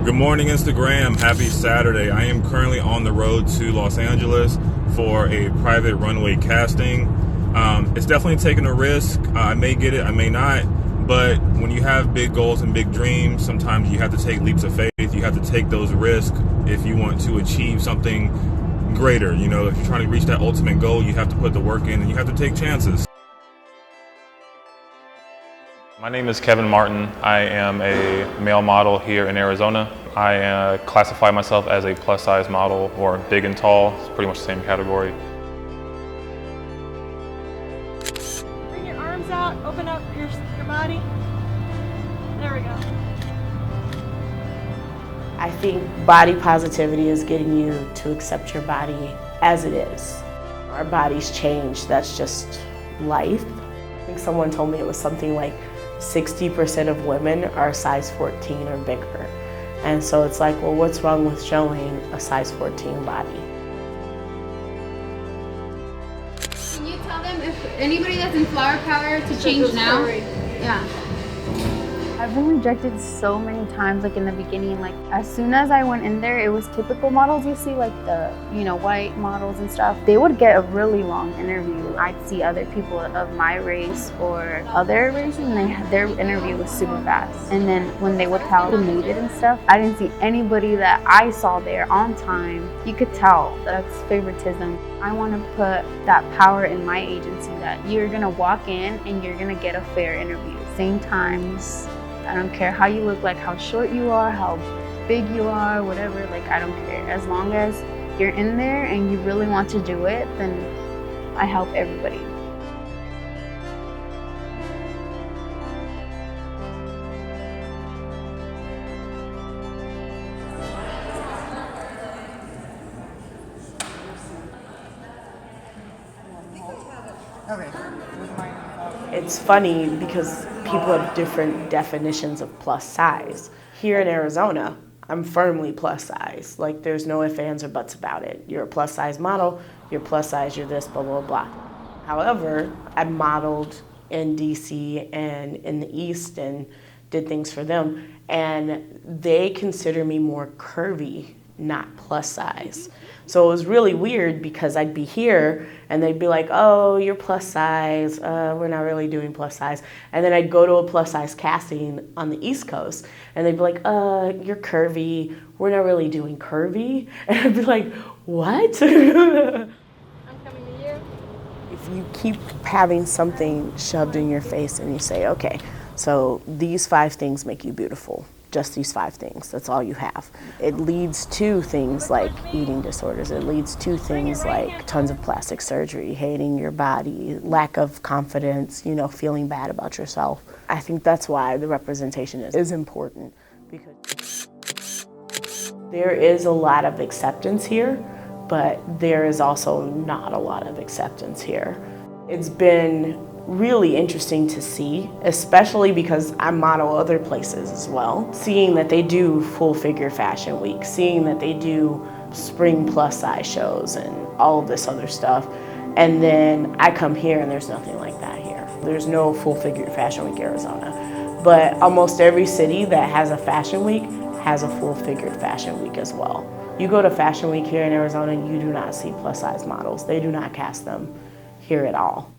Good morning, Instagram. Happy Saturday. I am currently on the road to Los Angeles for a private runway casting. It's definitely taking a risk. I may get it, I may not. But when you have big goals and big dreams, sometimes you have to take leaps of faith. You have to take those risks if you want to achieve something greater. You know, if you're trying to reach that ultimate goal, you have to put the work in and you have to take chances. My name is Kevin Martin. I am a male model here in Arizona. I classify myself as a plus size model, or big and tall. It's pretty much the same category. Bring your arms out, open up your body. There we go. I think body positivity is getting you to accept your body as it is. Our bodies change, that's just life. I think someone told me it was something like 60% of women are size 14 or bigger. And so it's like, well, what's wrong with showing a size 14 body? Can you tell them if anybody that's in flower power to change now? Yeah. I've been rejected so many times, like in the beginning. Like as soon as I went in there, it was typical models you see, like the, white models and stuff. They would get a really long interview. I'd see other people of my race or other races, and their interview was super fast. And then when they would tell who made it and stuff, I didn't see anybody that I saw there on time. You could tell that's favoritism. I want to put that power in my agency that you're gonna walk in and you're gonna get a fair interview. Same times. I don't care how you look, like how short you are, how big you are, whatever, like I don't care. As long as you're in there and you really want to do it, then I help everybody. It's funny because people have different definitions of plus size. Here in Arizona, I'm firmly plus size. Like there's no ifs, ands, or buts about it. You're a plus size model, you're plus size, you're this, blah, blah, blah. However, I modeled in DC and in the East and did things for them, and they consider me more curvy, not plus size. So it was really weird because I'd be here and they'd be like, oh, you're plus size, we're not really doing plus size. And then I'd go to a plus size casting on the East Coast and they'd be like, you're curvy, we're not really doing curvy. And I'd be like, what? I'm coming to you. If you keep having something shoved in your face and you say, okay, so these 5 things make you beautiful. Just these 5 things, that's all you have. It leads to things like eating disorders. It leads to things like tons of plastic surgery, hating your body, lack of confidence, feeling bad about yourself. I think that's why the representation is important, because there is a lot of acceptance here, but there is also not a lot of acceptance here. It's been really interesting to see, especially because I model other places as well. Seeing that they do full figure fashion week, seeing that they do spring plus size shows and all of this other stuff. And then I come here and there's nothing like that here. There's no full figure fashion week Arizona. But almost every city that has a fashion week has a full figured fashion week as well. You go to fashion week here in Arizona, you do not see plus size models. They do not cast them here at all.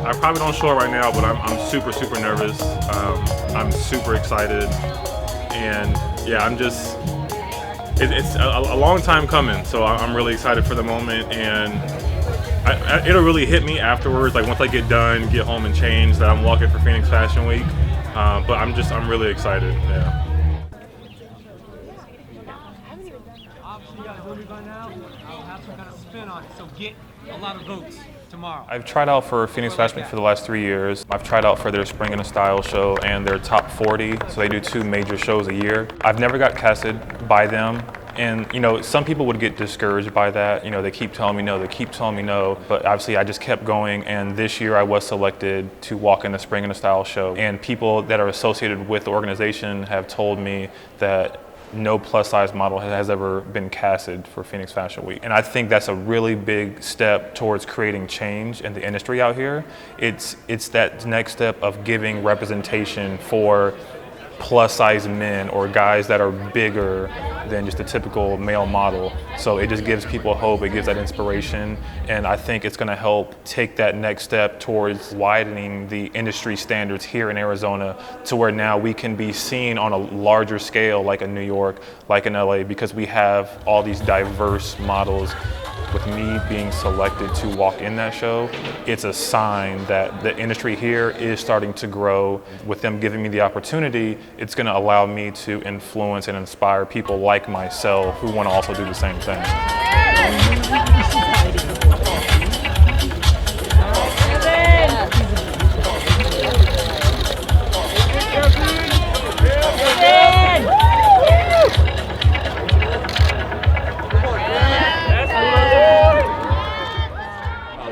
I probably don't show it right now, but I'm super nervous. I'm super excited, and yeah, it's a long time coming, so I'm really excited for the moment, and it'll really hit me afterwards, like once I get done, get home and change, that I'm walking for Phoenix Fashion Week, but I'm really excited, yeah. You got a hoodie by now. I'll have some kind of spin on it, so get a lot of votes tomorrow. I've tried out for Phoenix Fashion Week for the last 3 years. I've tried out for their Spring in a Style show and their Top 40, so they do 2 major shows a year. I've never got casted by them, and some people would get discouraged by that. They keep telling me no, but obviously I just kept going, and this year I was selected to walk in the Spring in a Style show, and people that are associated with the organization have told me that no plus size model has ever been casted for Phoenix Fashion Week. And I think that's a really big step towards creating change in the industry out here. It's that next step of giving representation for plus size men or guys that are bigger than just a typical male model. So it just gives people hope, it gives that inspiration, and I think it's gonna help take that next step towards widening the industry standards here in Arizona to where now we can be seen on a larger scale like in New York, like in LA, because we have all these diverse models. With me being selected to walk in that show, it's a sign that the industry here is starting to grow. With them giving me the opportunity, it's going to allow me to influence and inspire people like myself who want to also do the same thing.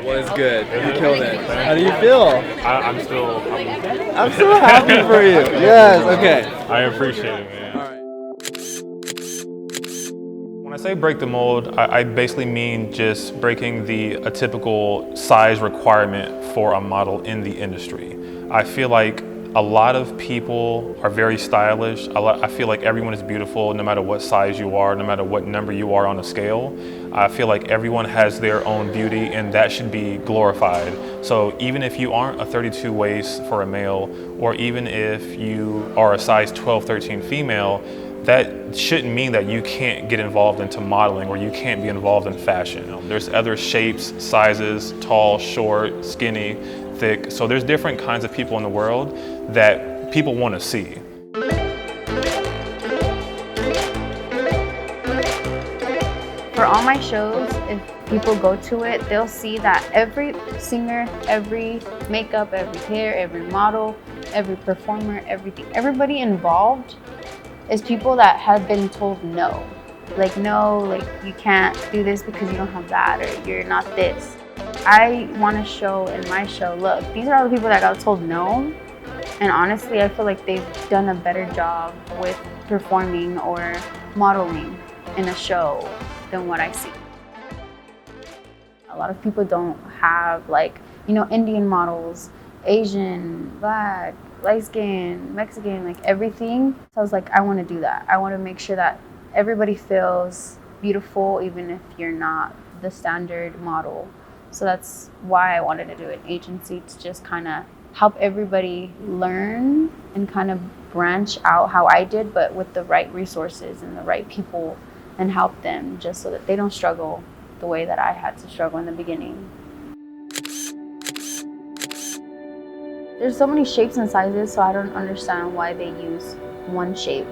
Was good. You killed it. How do you feel? I'm so happy for you. Yes, okay. I appreciate it, man. All right. When I say break the mold, I basically mean just breaking a typical size requirement for a model in the industry. I feel like a lot of people are very stylish. I feel like everyone is beautiful no matter what size you are, no matter what number you are on a scale. I feel like everyone has their own beauty and that should be glorified. So even if you aren't a 32 waist for a male, or even if you are a size 12, 13 female, that shouldn't mean that you can't get involved into modeling or you can't be involved in fashion. There's other shapes, sizes, tall, short, skinny, thick. So there's different kinds of people in the world that people want to see. For all my shows, if people go to it, they'll see that every singer, every makeup, every hair, every model, every performer, everything, everybody involved is people that have been told no. Like, no, like you can't do this because you don't have that, or you're not this. I want to show in my show, look, these are all the people that got told no. And honestly, I feel like they've done a better job with performing or modeling in a show than what I see. A lot of people don't have, like, you know, Indian models, Asian, Black, light skin, Mexican, like everything. So I was like, I want to do that. I want to make sure that everybody feels beautiful, even if you're not the standard model. So that's why I wanted to do an agency, to just kind of help everybody learn and kind of branch out how I did, but with the right resources and the right people, and help them just so that they don't struggle the way that I had to struggle in the beginning. There's so many shapes and sizes, so I don't understand why they use one shape,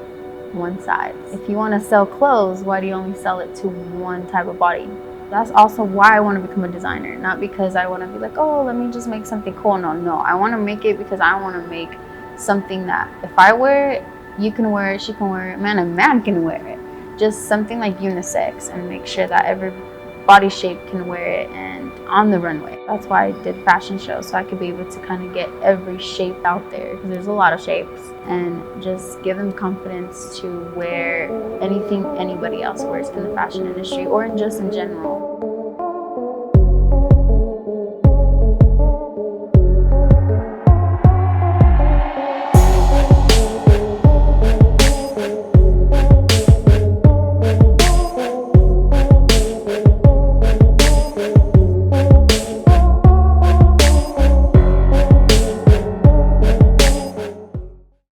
one size. If you want to sell clothes, why do you only sell it to one type of body? That's also why I want to become a designer, not because I want to be like, oh, let me just make something cool. No, I want to make it because I want to make something that if I wear it, you can wear it, she can wear it, man, a man can wear it. Just something like unisex, and make sure that every body shape can wear it and on the runway. That's why I did fashion shows, so I could be able to kind of get every shape out there, because there's a lot of shapes, and just give them confidence to wear anything anybody else wears in the fashion industry or just in general.